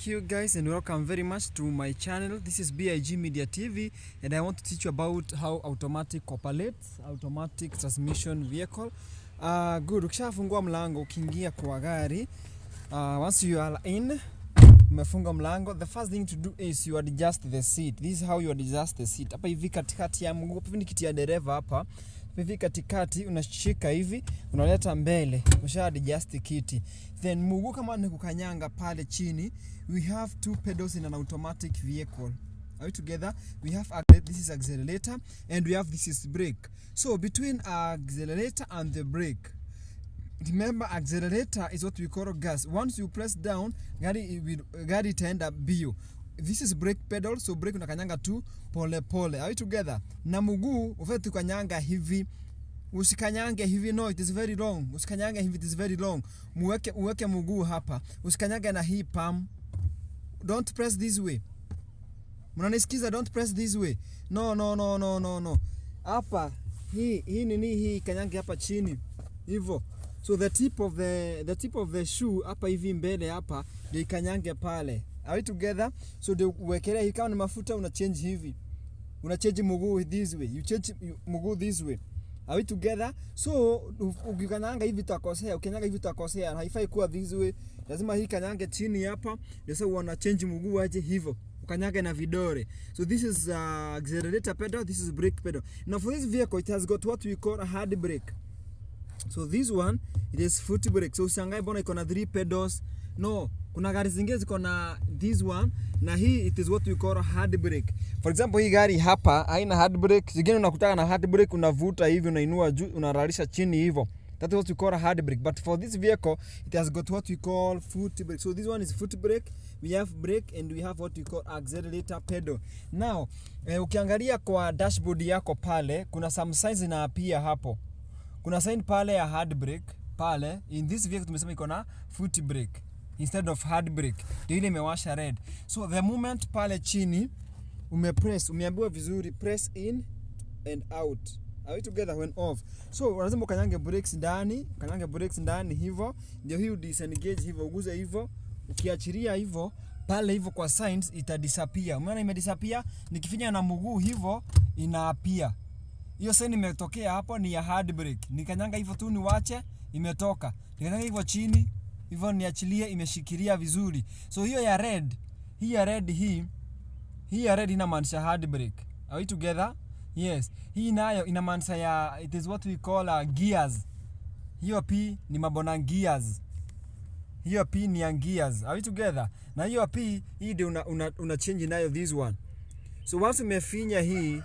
Thank you guys and welcome very much to my channel. This is BIG Media TV and I want to teach you about how automatic operates, automatic transmission vehicle. Good, ukishafungua mlango ukiingia kwa gari, once you are in, umefunga mlango, the first thing to do is you adjust the seat. This is how you adjust the seat. Hapa hivi katikati ya mguu, hivi ni kiti ya dereva hapa. Hivi katikati unashika hivi, unaleta mbele, usha adjust kiti. Then mguu kama ni kukanyanga pale chini, we have two pedals in an automatic vehicle. Are we together? We have this is accelerator and we have this is brake. So between accelerator and the brake, remember accelerator is what we call gas. Once you press down, gari itaenda bio. This is brake pedal, so brake unakanyanga tu pole pole. Are we together? Na mguu ufete kanyanga hivi. Usikanyange hivi, no, it is very long. Usikanyange hivi, it is very long. Uweke mguu hapa. Usikanyange na hii palm. Don't press this way. Mnanisikiza? Don't press this way. No. Hapa hii kanyange hapa chini. Hivyo. So the tip of the shoe hapa hivi mbele hapa ndio kanyange pale. Are we together? So ndio uwekelea hii, kama ni mafuta una change hivi. Una change mguu this way. You change mguu this way. Are we together? So ukikanyanga hivi utakosea, ukanyanga hivi utakosea. Haifai kuwa this way. Lazima hii kanyange chini hapa, ndio sasa una change mguu aje hivyo. Ukanyage na vidore. So this is accelerator pedal, this is brake pedal. Now for this vehicle it has got what we call a hard brake. So this one it is foot brake. So ushangae mbona iko na 3 pedals? No, kuna gari zingine ziko na this one, na hii it is what we call a hard brake. For example, hii gari hapa haina hard brake. Zingine unakutana na hard brake, unavuta hivi, unainua juu, unaralisha chini hivyo. That is what we call a hard brake. But for this vehicle, it has got what we call foot brake. So this one is foot brake, we have brake, and we have what we call accelerator pedal. Now, ukiangalia kwa dashboard yako pale, kuna some signs zinaapia hapo. Kuna sign pale ya hard brake, pale. In this vehicle tumesema iko na foot brake instead of hard brake. Ndio ile imewasha red. So the moment pale chini umeambiwa vizuri press in and out. Are we together when off? So lazima ukanyange brakes ndani hivyo, ndio hii disengage hivyo, uguze hivyo, ukiachilia hivyo pale hivyo kwa signs itadisappear. Umeona imedisappear? Nikifinya na mguu hivyo inaapia. Hiyo sign imetokea hapo ni ya hard brake. Nikanyanga hivyo tu niwache, imetoka. Nikanyanga hivyo chini hivyo niachilie, imeshikilia vizuri. So hiyo ya red, hii ya red inamaanisha hard brake. Are we together? Yes. Hii nayo inamaanisha ya it is what we call gears. Hiyo P ni mabona gears. Hiyo P ni ya gears. Are we together? Na hiyo P hii ndio una change nayo this one. So once umefinya hii,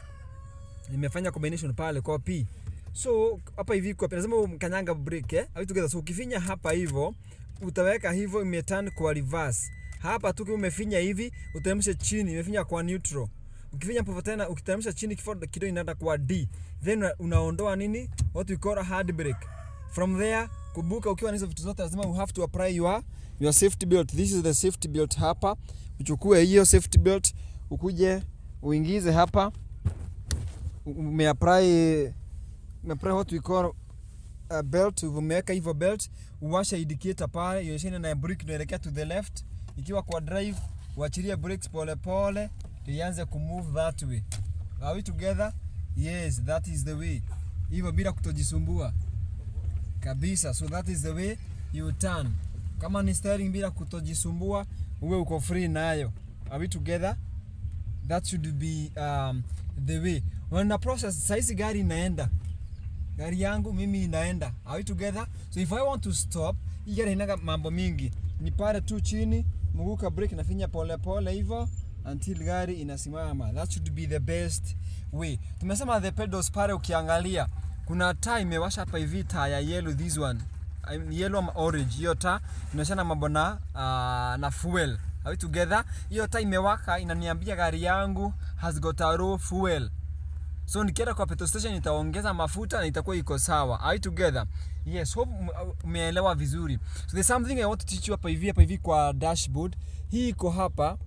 imefanya combination pale kwa P. So hapa hivi kwa lazima umkanyanga brake, Are we together? So ukifinya hapa hivyo, utaweka hivyo imeturn kwa reverse. Hapa tu umefinya hivi, uteremsha chini, imefinya kwa neutral. Ukifinya hapo tena ukiteremsha chini kidogo inaenda kwa D. Then unaondoa nini? What we call a hard brake. From there, kubuka ukiwa na hizo vitu zote lazima you have to apply your safety belt. This is the safety belt hapa. Uchukue hiyo safety belt, ukuje uingize hapa. Umeapply what we call a belt. Umeweka hivyo belt, uwasha indicator pale, ionyeshe na brake inaelekea to the left. Ikiwa kwa drive, uachilie brakes pole pole, ianze kumove that way. Are we together? Yes, that is the way. Hivyo bila kutojisumbua kabisa. So that is the way you turn. Kama ni steering bila kutojisumbua, uwe uko free nayo. Are we together? That should be the way. When process size gari inaenda. Gari yangu mimi inaenda. Are we together? So if I want to stop, hii gari inaga mambo mingi. Ni pale tu chini, mguka brake nafinya pole pole hivyo until gari inasimama. That should be the best way. Tumesema the pedals pale ukiangalia, kuna taa imewasha hapa hivi, taa ya yellow, this one. Yellow ama orange. Hiyo taa inaonyesha mambo na fuel. Are we together? Hiyo taa imewaka inaniambia gari yangu has got a low fuel. So nikienda kwa petrol station nitaongeza mafuta na itakuwa iko sawa. Are we together? Yes, hope umeelewa vizuri. So there's something I want to teach you hapa hivi kwa dashboard. Hii iko hapa.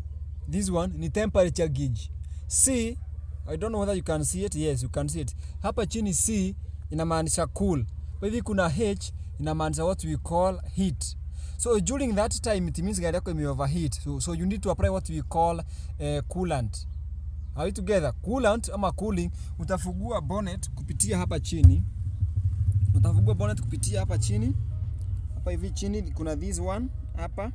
This one ni temperature gauge. C, I don't know whether you can see it. Yes, you can see it. Hapa chini C inamaanisha cool. Kwa hivi kuna H inamaanisha what we call heat. So during that time it means gari yako ime overheat. So you need to apply what we call coolant. Are we together? Coolant ama cooling, utafungua bonnet kupitia hapa chini. Utafungua bonnet kupitia hapa chini. Hapa hivi chini kuna this one hapa.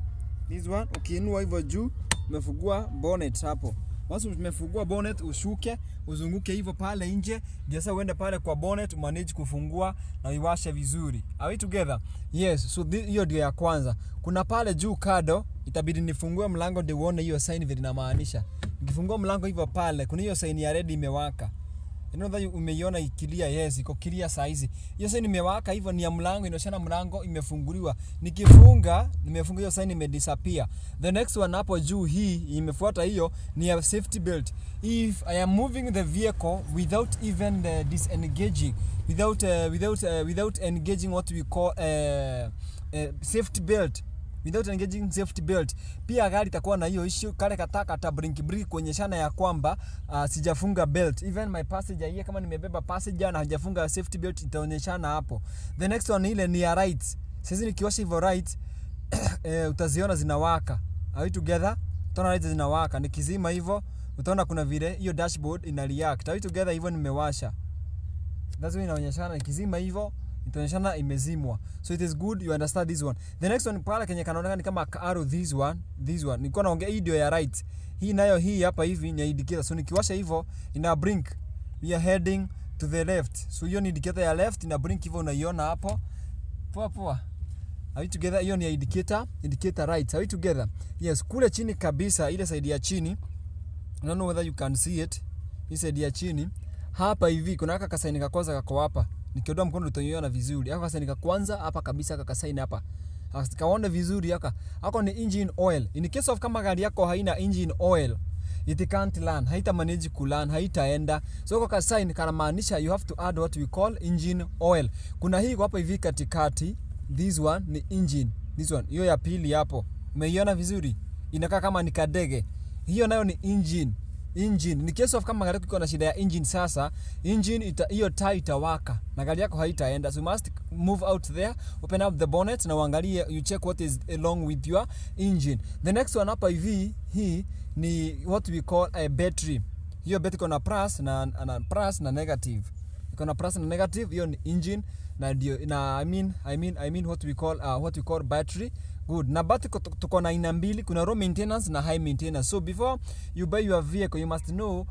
This one ukiinua hivyo juu umefungua bonnet hapo. Once umefungua bonnet ushuke, uzunguke hivyo pale nje, ndio sasa uende pale kwa bonnet manage kufungua na uiwashe vizuri. Are we together? Yes, so hiyo ndio ya kwanza. Kuna pale juu kado itabidi nifungue mlango ndio uone hiyo sign vile inamaanisha. Nikifungua mlango hivyo pale kuna hiyo sign ya red imewaka. Umeiona ikilia? Yes, iko clear size. Hiyo sign imewaka hivyo ni ya mlango, inaonyesha mlango imefunguliwa. Nimefunga hiyo sign imedisappear. The next one hapo juu hii imefuata hiyo ni ya safety belt. If I am moving the vehicle without even disengaging, without engaging what we call safety belt, without engaging safety belt, pia gari itakuwa na hiyo issue, kale kata brink kuonyeshana ya kwamba sijafunga belt. Even my passenger here, kama nimebeba passenger na hajafunga safety belt, itaonyeshana hapo. The next one ile ni ya right. Sasa nikiwasha hivyo right utaziona zinawaka. Are we together? Utaona right zinawaka. Nikizima hivyo utaona kuna vile hiyo dashboard ina react. Are we together? Hivyo nimewasha. That's why inaonyeshana nikizima hivyo itaonyeshana imezimwa. So it is good you understand this one. The next one pale kwenye kanaonekana ni kama arrow, this one. Nilikuwa naongea hii ndio ya right. Hii nayo hii hapa hivi ni indicator. So nikiwasha hivyo ina blink. We are heading to the left. So hiyo ni indicator ya left, ina blink hivyo unaiona hapo. Poa. Are we together? Hiyo ni indicator right. Are we together? Yes, kule chini kabisa ile side ya chini. I don't know whether you can see it. Hii side ya chini. Hapa hivi kuna haka kasaini ka kwanza kako hapa. Nikiondoa mkono utaiona vizuri. Haka kasaini ka kwanza hapa kabisa, haka kasaini hapa. Kaona vizuri haka. Hako ni engine oil. In case of kama gari yako haina engine oil, it can't run. Haita manage kulan, haitaenda. So kwa kasaini kana maanisha you have to add what we call engine oil. Kuna hii hapa hivi katikati. This one ni engine. This one. Hiyo ya pili hapo. Umeiona vizuri? Inakaa kama ni kadege. Hiyo nayo ni engine. Ni case of kama gari yako iko na shida ya engine, sasa engine hiyo taa itawaka na gari yako haitaenda. So you must move out there, open up the bonnet na uangalie, you check what is along with your engine. The next one hapa hivi, hii ni what we call a battery. Hiyo battery iko na plus na negative. Iko na plus na negative, hiyo ni engine na ndio I mean what we call battery. Good. Na battery tuko na aina mbili, kuna low maintenance na high maintenance. So before you buy your vehicle, you must know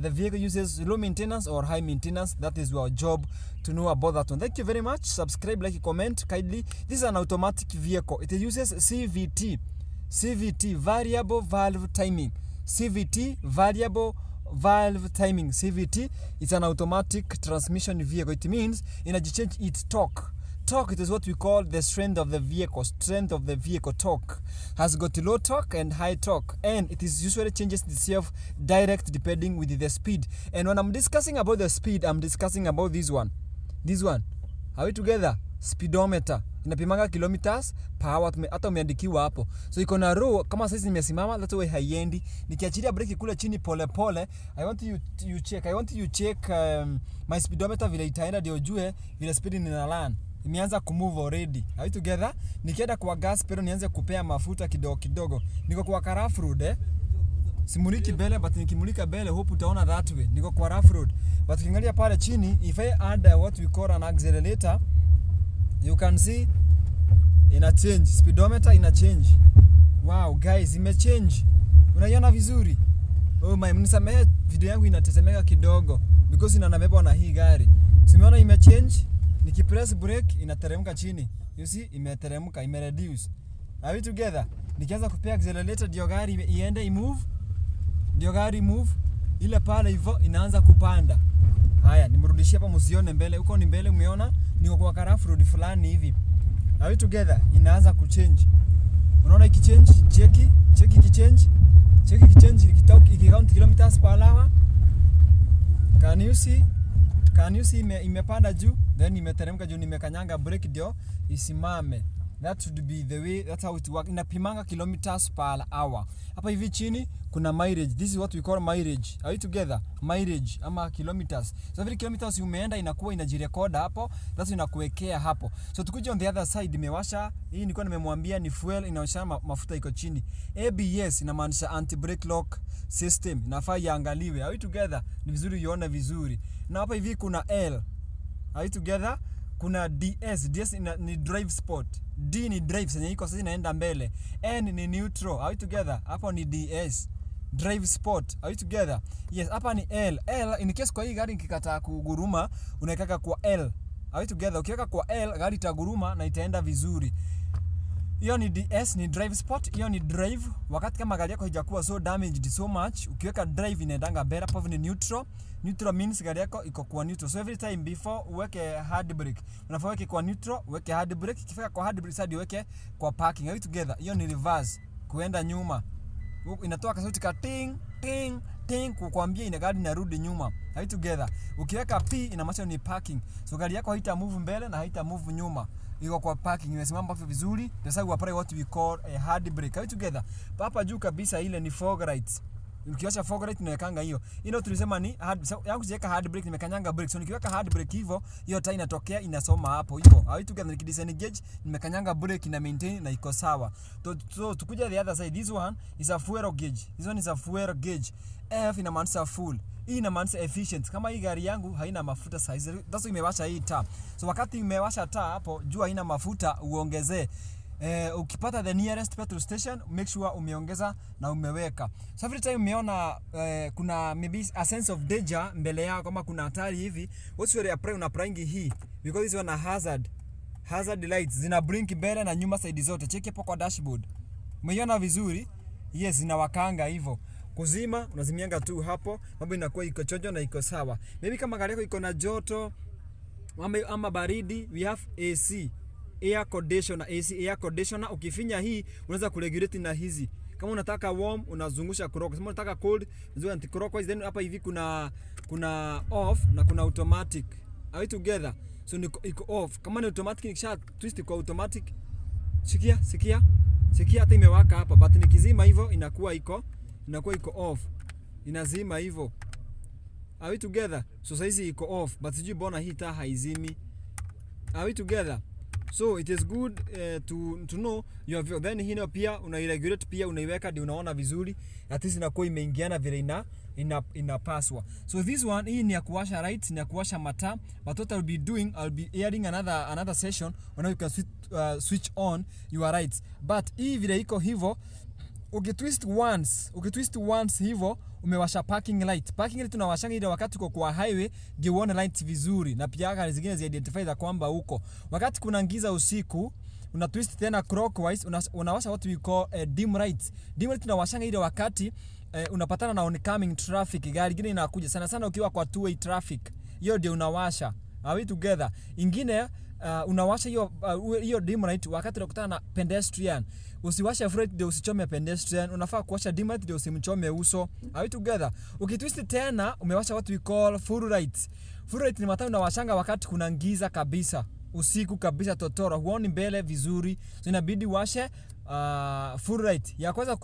the vehicle uses low maintenance or high maintenance. That is your job to know about that one. Thank you very much. Subscribe, like, comment kindly. This is an automatic vehicle. It uses CVT, variable valve timing. CVT, variable valve timing. CVT, it's an automatic transmission vehicle. It means change its torque. Torque, it is what we call the strength of the vehicle. Torque has got low torque and high torque, and it is usually changes itself direct depending with the speed. And when I'm discussing about the speed, I'm discussing about this one. Are we together? Speedometer inapimanga kilometers per hour, hata umeandikiwa hapo. So iko na row, kama sasa nimesimama that's why haiendi. Nikiachilia breki kule chini pole pole, I want you check my speedometer vile itaenda ndio ujue vile speed nina run. Imeanza kumove already. Are we together? Nikienda kwa gas pero nianze kupea mafuta kidogo. Niko kwa rough road Simuliki bele, but nikimulika bele hope utaona that way. Niko kwa rough road. But ukiangalia pale chini, if I add what we call an accelerator, you can see ina change. Speedometer ina change. Wow guys, ime change. Unaiona vizuri? Oh my, mnisamehe video yangu inatetemeka kidogo because inanabebwa na hii gari. Simeona ime change. Nikipress brake inateremka chini. You see, imeteremka, reduce. Are we together? Nikianza kupea accelerator ndio gari iende imove. Ndio gari move. Ile pale hivyo inaanza kupanda. Haya, nimrudishie hapa msione mbele. Huko ni mbele umeona? Niko kwa rough road fulani hivi. Are we together? Inaanza kuchange. Unaona ikichange? Cheki ikichange. Ikicount kilometers per hour. Can you see imepanda juu, then imeteremka juu, nimekanyanga brake ndio isimame. That should be the way, that's how it works. Inapimanga kilometers per hour. Hapa hivi chini kuna mileage. This is what we call mileage. Are you together? Mileage ama kilometers. So every kilometers umeenda inakuwa inajirecord hapo. That's inakuwekea hapo. So tukuje on the other side, imewasha. Hii nilikuwa nimemwambia ni fuel, inaonyesha mafuta iko chini. ABS inamaanisha anti brake lock system. Inafaa iangaliwe. Are you together? Ni vizuri ione vizuri. Na hapa hivi kuna L. Are you together? Kuna DS. DS ni drive sport. D ni drive, senye iko sasa inaenda mbele. N ni neutral. Are you together? Hapo ni DS. Drive sport. Are you together? Yes, hapa ni L. L in case kwa hii gari ikikataa kuguruma, unaikaka kwa L. Are you together? Ukiweka kwa L, gari itaguruma na itaenda vizuri. Hiyo ni DS, ni drive sport. Hiyo ni drive. Wakati kama gari yako haijakuwa so damaged so much, ukiweka drive inaendanga better. Hapo ni neutral. Neutral means gari yako iko kwa neutral. So every time before uweke hard brake, unafaa uweke kwa neutral, uweke hard brake. Ikifika kwa hard brake sasa uweke kwa parking. Are you together? Hiyo ni reverse, kuenda nyuma. Inatoa sauti ka ting ting ting kukwambia ina gari inarudi nyuma. Are you together? Ukiweka P inamaanisha ni parking. So gari yako haita move mbele na haita move nyuma. Iko kwa parking, imesimama hapo vizuri. Sasa uapply what we call a hard brake. Are you together? Hapa juu kabisa ile ni fog lights. Ukiwasha fog light unawekanga hiyo. Hilo tulisema ni hard, so, yangu siweka hard brake, nimekanyanga brake. So nikiweka hard brake hivyo, hiyo taa inatokea inasoma hapo hivyo. Are you together? Nikidisengage nimekanyanga brake na maintain na iko sawa. So tukuja the other side. This one is a fuel gauge. This one is a fuel gauge. F inamaanisha full. Hii inamaanisha efficient. Kama hii gari yangu haina mafuta size, that's imewasha hii taa. So wakati imewasha taa hapo, jua haina mafuta, uongezee. Ukipata the nearest petrol station, make sure umeongeza na umeweka. So every time umeona kuna maybe a sense of danger mbele yako, kama kuna hatari hivi, what's your apply, una applying hii because this one a hazard lights zina blink mbele na nyuma side zote. Check hapo kwa dashboard, umeiona vizuri? Yes, zinawakanga hivyo. Kuzima unazimianga tu hapo, mambo inakuwa iko chonjo na iko sawa. Maybe kama gari yako iko na joto ama baridi, we have AC, air conditioner. AC air conditioner, ukifinya hii unaweza kuregulate na hizi. Kama unataka warm unazungusha clockwise, kama unataka cold unazungusha anti clockwise. Then hapa hivi kuna off na kuna automatic. Are we together? So iko off. Kama ni automatic, nikisha twist kwa automatic, sikia hata imewaka hapa, but nikizima hivyo inakuwa iko off, inazima hivyo. Are we together? So saizi iko off, but sijui bona hii taa haizimi. Are we together? So it is good to know your vehicle. Then hino pia unairegulate, pia unaiweka ndio unaona vizuri, at least inakuwa imeingiana vile inapaswa. So this one, hii ni ya kuwasha lights, ni ya kuwasha mataa. But what I'll be airing another session when you can switch on your lights. But hii vile iko hivyo, ukitwist once hivyo umewasha parking light. Parking light tunawashanga ile wakati uko kwa highway ndio uone lights vizuri, na pia gari zingine zi identify za kwamba huko. Wakati kuna giza usiku, una twist tena clockwise, unawasha what we call dim lights. Dim light tunawashanga ile wakati unapatana na oncoming traffic, gari gingine inakuja. Sana ukiwa kwa two-way traffic, hiyo ndio unawasha. Are we together? Ingine unawasha hiyo dim light wakati unakutana na pedestrian. Usiwashe full light ndio usichome pedestrian, unafaa kuwasha dim light ndio usimchome uso. Are we together? Ukitwist tena umewasha what we call full light. Full light ni mataa unawashanga wakati kuna giza kabisa, usiku kabisa totoro, huoni mbele vizuri. So inabidi washe full light. Ya kwanza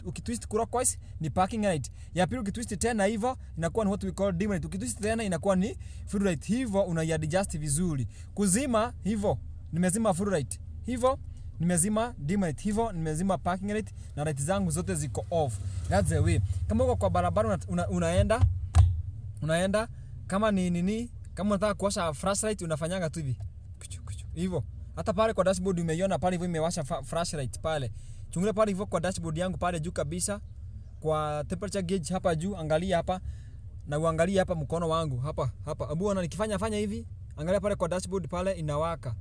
ukitwist clockwise ni parking light. Ya pili ukitwist tena hivyo inakuwa ni what we call dim light. Ukitwist tena inakuwa ni full light. Hivyo unaiadjust vizuri. Kuzima hivyo nimezima full light, hivyo nimezima dim light, hivyo nimezima parking light, na light zangu zote ziko off. That's the way. Kama uko kwa barabara unaenda kama kama unataka kuwasha flashlight unafanyanga tu hivi hivyo. Hata pale kwa dashboard umeiona pale hivyo imewasha flashlight pale. Chungulia pale hivyo kwa dashboard yangu pale juu kabisa kwa temperature gauge hapa juu, angalia hapa na uangalie hapa mkono wangu hapa. Abuona nikifanya hivi, angalia pale kwa dashboard pale inawaka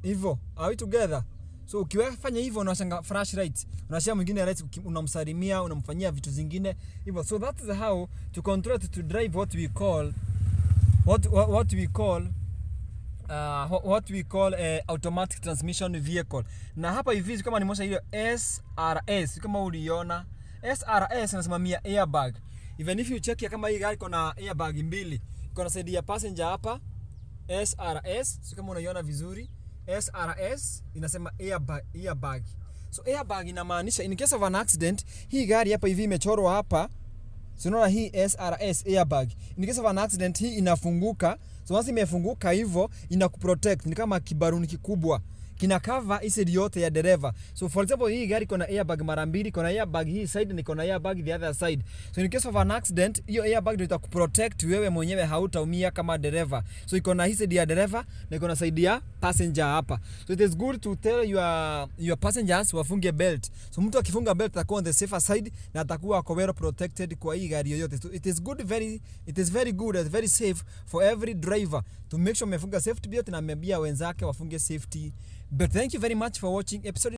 hivyo. Are we together? So ukiwafanya hivyo unawashanga flashlight, unashia mwingine light, unamsalimia, unamfanyia vitu zingine hivyo. So that is how to control to drive what we call automatic transmission vehicle. Na hapa hivi kama nimosha ile SRS, kama uliona SRS inasimamia airbag. Even if you check kama hii gari iko na airbag mbili, iko na side ya passenger hapa SRS, kama unaiona vizuri SRS inasema airbag. So airbag inamaanisha in case of an accident, hii gari hapa hivi imechorwa hapa. So unaona hii SRS airbag. In case of an accident hii inafunguka. So once imefunguka hivyo inakuprotect. Ni kama kibaruni kikubwa. Kina cover hii side yote ya dereva. So for example hii gari iko na airbag mara mbili, iko na airbag hii side na iko na airbag the other side. So in case of an accident, hiyo airbag ndio itakuprotect wewe mwenyewe, hautaumia kama dereva. So iko na hii side ya dereva na iko na side ya passenger hapa. So it is good to tell your passengers wafunge belt. So mtu akifunga belt atakuwa on the safer side na atakuwa well protected kwa hii gari yoyote. So it is very good and very safe for every driver to make sure amefunga safety belt na amebia wenzake wafunge safety. But thank you very much for watching episode